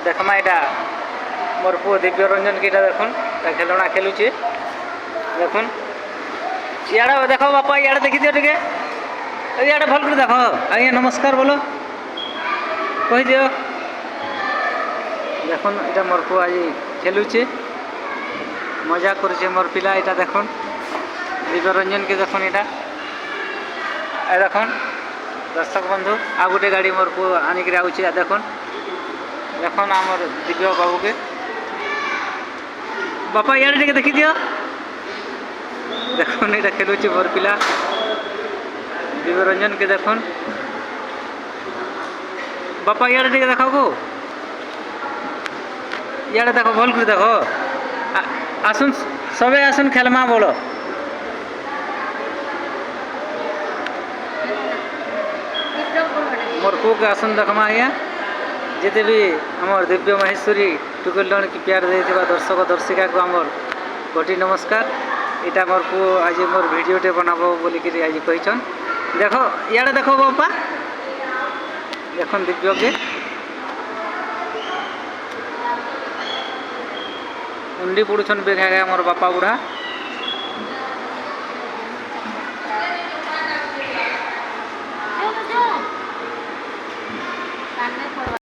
देखमा यहाँ मोर पु दिव्य रंजन की देखुन खेलना खेलुचे देखुन इे देख बापा इे देखी दियो टे इे भल कर देख आज्ञा नमस्कार बोलो कही दियो देखुन ये मोर पु आज खेलुचे मजा करुचे मोर पिला यहाँ देखुन दिव्य रंजन के देखुन यहाँ देखुन दर्शक बंधु आ गोटे गाड़ी मोर पु आनिक आउे देखुन देखुन आमर दिव्य बाबू के बापा इे टे देखी दियो देखुन ये खेलुचे मोर पिला दिव्य रंजन के देखुन बापा इे टे देख को इे देख भल कर देख आसुन सबे आसुन खेलमा बोलो मोर पु के आसन देखमा आज्ञा जिते भी आमर दिव्य महेश्वरी टुकुलण की प्यार दे दर्शक दर्शिका को आमर कोटि नमस्कार इटा मोर पु आज मोर भिडियोटे बनाबो बोलिक आज कहीचन देख इे देख बापा देखन दिव्य के उंडी पड़ुछन बेघा मोर बापा बुढ़ा